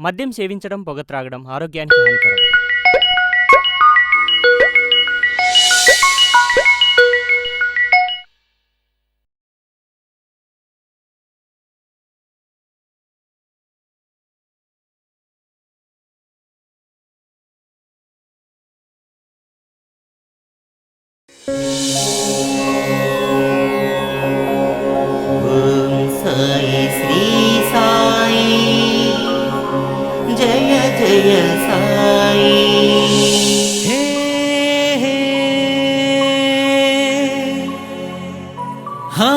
మద్యం సేవించడం, పొగ త్రాగడం ఆరోగ్యానికి హానికరం. ఓం సాయి శ్రీ సాయి జయ జయ సాయి. హే హే హా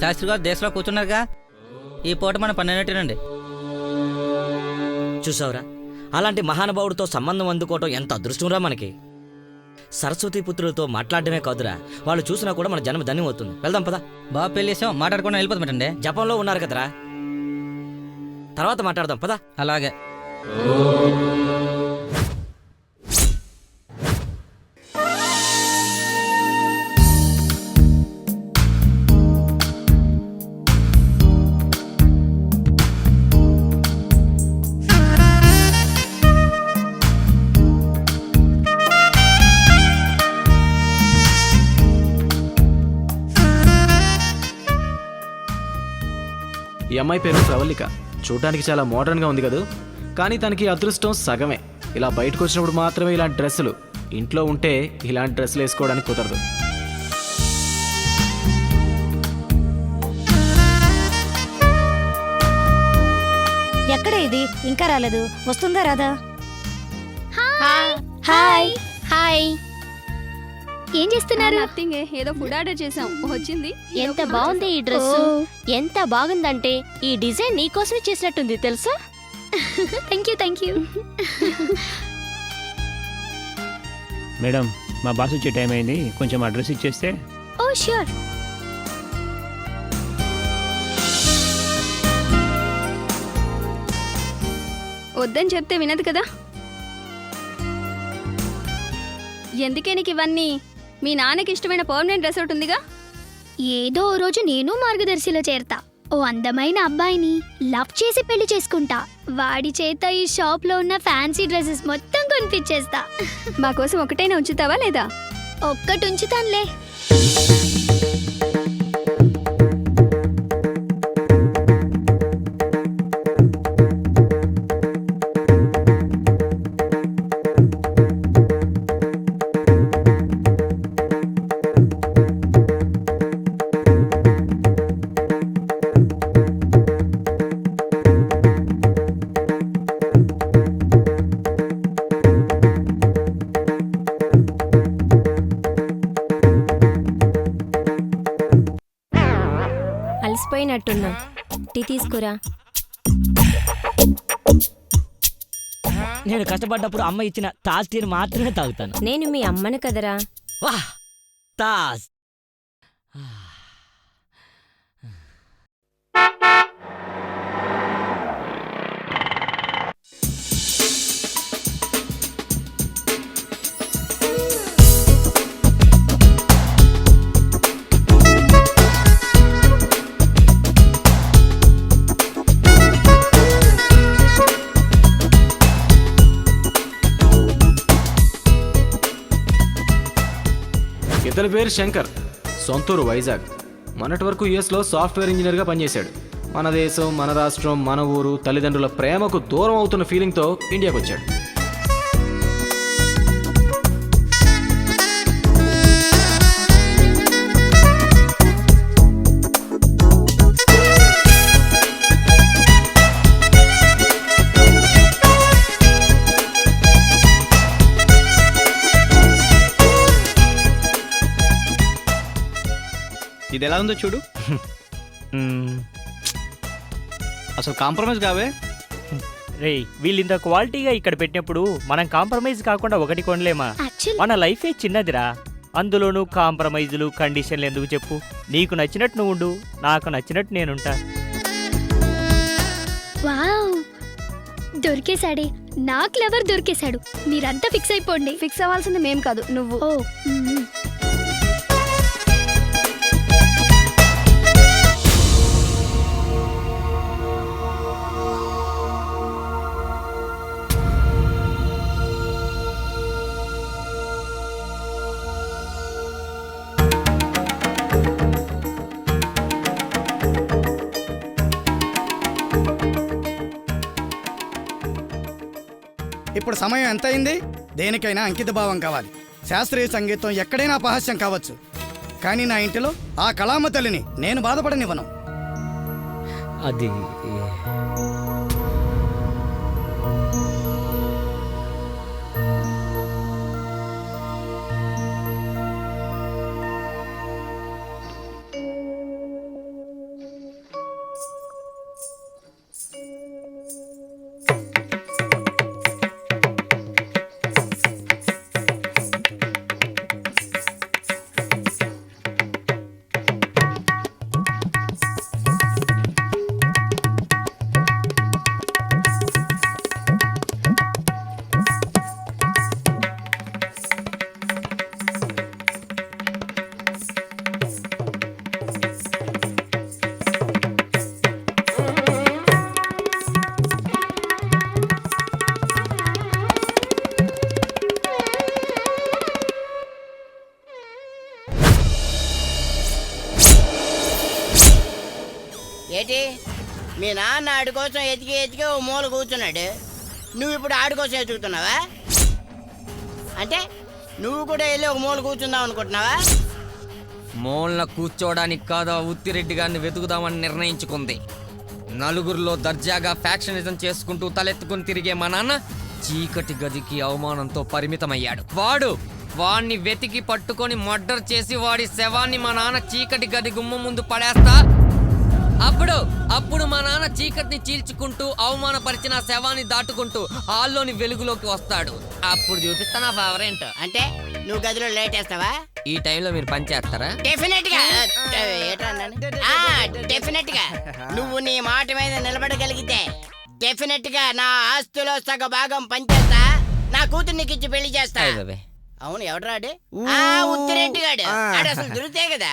శాస్త్రి గారు దేశంలో కూర్చున్నారుగా, ఈ పూట మనం పన్నెండింటినండి. చూసావురా, అలాంటి మహానుభావుడితో సంబంధం అందుకోవటం ఎంత అదృష్టంరా మనకి. సరస్వతి పుత్రులతో మాట్లాడటమే కాదురా, వాళ్ళు చూసినా కూడా మన జన్మ ధన్యం అవుతుంది. వెళ్దాం పదా. బాబు పెళ్లి చేసాం, మాట్లాడుకుని వెళ్ళిపోతామండి. జపంలో ఉన్నారు కదరా, తర్వాత మాట్లాడదాం పదా. అలాగే. ఈ అమ్మాయి పేరు ప్రవళిక. చూడడానికి చాలా మోడర్న్గా ఉంది కదా, కానీ తనకి అదృష్టం సగమే. ఇలా బయటకు వచ్చినప్పుడు మాత్రమే ఇలాంటి డ్రెస్సులు, ఇంట్లో ఉంటే ఇలాంటి డ్రెస్సులు వేసుకోవడానికి కుదరదు. ఎక్కడ ఇది? ఇంకా రాలేదు. వస్తుందా రాదా? Hi hi. ఏం చేస్తున్నారు? నథింగ్, ఏదో ఫుడ్ ఆర్డర్ చేసాం, వచ్చింది. ఎంత బాగుంది ఈ డ్రెస్. ఎంత బాగుందంటే ఈ డిజైన్ నీకోసమే చేసినట్టుంది తెలుసా? Thank you. మేడం, మా బాస్ వచ్చే టైం అయింది, కొంచెం అడ్రస్ ఇచ్చేస్తే. ఓ ష్యూర్. వద్దని చెప్తే వినదు కదా. ఎందుకే నీకు ఇవన్నీ? మీ నాన్నకి ఇష్టమైన పర్మనెంట్ డ్రెస్ ఒకటి ఉందిగా. ఏదో ఓ రోజు నేను మార్గదర్శిలో చేరతా. ఓ అందమైన అబ్బాయిని లవ్ చేసి పెళ్లి చేసుకుంటా. వాడి చేత ఈ షాప్ లో ఉన్న ఫ్యాన్సీ డ్రెస్సెస్ మొత్తం కొనిపించేస్తా. మా కోసం ఒకటైనా ఉంచుతావా లేదా? ఒక్కటి ఉంచుతానులే. అలసిపోయినట్టున్నా. టీ తీసుకురా. నేను కష్టపడ్డప్పుడు అమ్మ ఇచ్చిన తాజ్ టీని మాత్రమే తాగుతాను. నేను మీ అమ్మను కదరా. వాహ్ తాజ్. ఇతని పేరు శంకర్, సొంతూరు వైజాగ్. మొన్నటి వరకు యుఎస్లో సాఫ్ట్వేర్ ఇంజనీర్గా పనిచేశాడు. మన దేశం, మన రాష్ట్రం, మన ఊరు, తల్లిదండ్రుల ప్రేమకు దూరం అవుతున్న ఫీలింగ్తో ఇండియాకి వచ్చాడు. ఇది ఎలా ఉందో చూడు. అసలు కాంప్రమైజ్ కావే. రే, వీళ్ళు ఇంత క్వాలిటీగా ఇక్కడ పెట్టినప్పుడు మనం కాంప్రమైజ్ కాకుండా ఒకటి కొనలేమా? యాక్చువల్లీ మన లైఫే చిన్నదిరా, అందులోనూ కాంప్రమైజులు కండిషన్లు ఎందుకు చెప్పు? నీకు నచ్చినట్టు నువ్వు ఉండు, నాకు నచ్చినట్టు నేనుంటా. వావ్, దొరికేశాడే, నా క్లవర్ దొరికేశాడు. మీరంతా ఫిక్స్ అయిపోండి. ఫిక్స్ అవ్వాల్సింది మేం కాదు, నువ్వు. ఓ మ్మ్. ఇప్పుడు సమయం ఎంత అయింది? దేనికైనా అంకిత భావం కావాలి. శాస్త్రీయ సంగీతం ఎక్కడైనా అపహాస్యం కావచ్చు, కానీ నా ఇంటిలో ఆ కళామ తల్లిని నేను బాధపడనివ్వను. అది ఏంటి మీ నాన్న ఆడి కోసం ఎతికి ఓ మూల కూర్చున్నాడు, నువ్వు ఇప్పుడు ఆడి కోసం ఎదుగుతున్నావా? అంటే నువ్వు కూడా వెళ్ళి ఒక మూల కూర్చుందాం అనుకుంటున్నావా? మూలన కూర్చోడానికి కాదా ఉత్తిరెడ్డి గారిని వెతుకుదామని నిర్ణయించుకుంది. నలుగురిలో దర్జాగా ఫ్యాక్షనిజం చేసుకుంటూ తలెత్తుకుని తిరిగే మా నాన్న చీకటి గదికి అవమానంతో పరిమితమయ్యాడు. వాడిని వెతికి పట్టుకొని మర్డర్ చేసి వాడి శవాన్ని మా నాన్న చీకటి గది గుమ్మం ముందు పడేస్తా. అప్పుడు మా నాన్న చీకటిని చీల్చుకుంటూ అవమానపరిచిన శవాన్ని దాటుకుంటూ హాల్లోని వెలుగులోకి వస్తాడు. అప్పుడు చూపిస్తా నా పవర్ ఏంటో. అంటే నువ్వు గదిలో లేట్ వేస్తావా? ఈ టైంలో మీరు పని చేస్తారా? డెఫినెట్ గా డెఫినెట్ గా నువ్వు నీ మాట మీద నిలబడగలిగితే డెఫినెట్ గా నా ఆస్తిలో సగ భాగం పంచేస్తా, నా కూతురు నీకు ఇచ్చి పెళ్లి చేస్తా. అవును, ఎవడరాడు? ఉత్తిరెడ్డి గాడు. ఆడు అసలు దొరికితే కదా,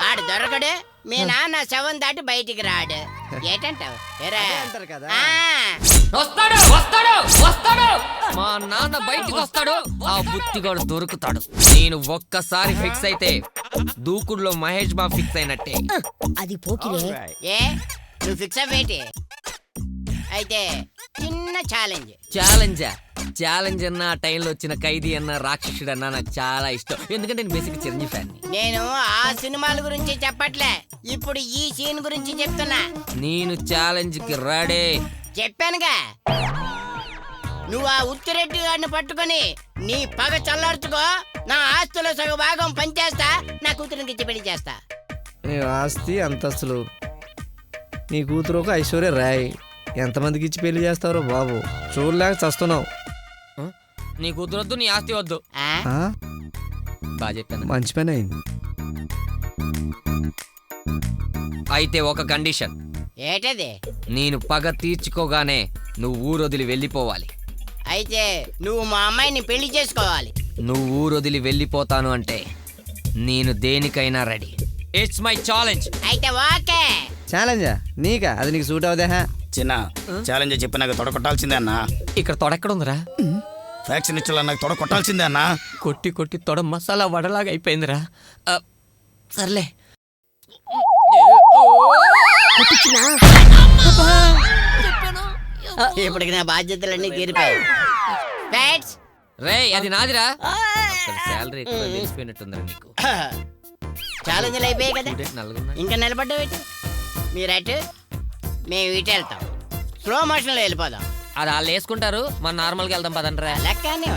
ఆడు దొరకడు. మీ నాన్న శవం దాటి బయటికి రాడు. ఏటంటావు? మా నాన్న బయటికి వస్తాడు, ఆ బుత్తిగాడు దొరుకుతాడు. నేను ఒక్కసారి ఫిక్స్ అయితే దూకుడులో మహేష్ బాబు ఫిక్స్ అయినట్టే. అది పోకిరే. ఏ నువ్వు ఫిక్స్ అవ్వేటి? అయితే చిన్న ఛాలెంజ్ అన్న ఆ టైంలో వచ్చిన ఖైదీ అన్న రాక్షసుడు అన్న నాకు చాలా ఇష్టం. ఎందుకంటే నేను బేసిక్ చిరంజీవి ఫ్యాన్. నేను ఆ సినిమాల గురించి చెప్పట్లే, ఇప్పుడు ఈ సీన్ గురించి చెప్తున్నా. నేను ఛాలెంజ్ కి రెడీ. చెప్పానుగా, నువ్వు ఆ ఉత్తిరెడ్డి గారిని పట్టుకొని నీ పగ చల్లార్చుకో, నా ఆస్తులో సగ భాగం పంచేస్తా, నా కూతురికి ఇచ్చి పెళ్లి చేస్తా. ఆస్తి అంతస్తులు నీ కూతురు ఒక ఐశ్వర్య రాయ్. ఎంతమందికి ఇచ్చి పెళ్లి చేస్తారో బాబు, చూడలేక చస్తున్నావు. నీ కూతురు వద్దు, నీ ఆస్తి వద్దు. ఆ? ఆ? బాగా చెప్పాను. మంచి పని అయింది. అయితే ఒక కండిషన్. ఏటది? నేను పగ తీర్చుకోగానే నువ్వు ఊరొదిలి వెళ్ళిపోవాలి. అయితే నువ్వు మా అమ్మాయిని పెళ్లి చేసుకోవాలి. నువ్వు ఊరొదిలి వెళ్ళిపోతాను అంటే నేను దేనికైనా రెడీ. It's my challenge. అయితే ఓకే. ఛాలెంజా? నీకా? అది నీకు సూట్ అవుదా? చిన్న ఛాలెంజ్ చెప్పి నాకు తొడగొట్టాల్సిందే అన్నా. ఇక్కడ తొడెక్కడుందిరా? వ్యాక్సిన్ ఇచ్చేలా నాకు తొడగొట్టాల్సిందే అన్నా. కొట్టి కొట్టి తొడ మసాలా వడలాగా అయిపోయిందిరా. సర్లే. ఇప్పటికి నా బాధ్యతలన్నీ తీరిపోయాయి. Pets. రే అది నాదిరా. శాలరీ ఎక్కువ తెలిసిపోయినట్టుందిరా నీకు. ఛాలెంజ్లు అయిపోయాయి కదా, నలుగురు ఇంకా నిలబడ్డా మీరు అటు మేము ఇటు వెళ్తాం. స్లో మోషన్లో వెళ్ళిపోదాం. అది వాళ్ళు వేసుకుంటారు, మన నార్మల్గా వెళ్దాం పదండ్రా. లెక్కనే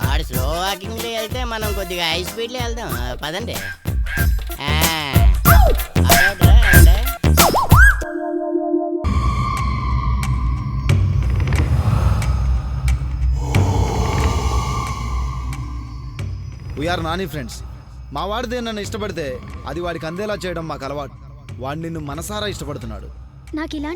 ఆడు స్లో వాకింగ్లో వెళ్తే మనం కొద్దిగా హై స్పీడ్లో వెళ్దాం. పదండి. అదొకటిరా, అంటే వీఆర్ నాని ఫ్రెండ్స్. మా వాడిదే నన్ను ఇష్టపడితే అది వాడికి అందేలా చేయడం మాకు అలవాటు. వాడు నిన్ను మనసారా ఇష్టపడుతున్నాడు. నాకు ఇలాంటి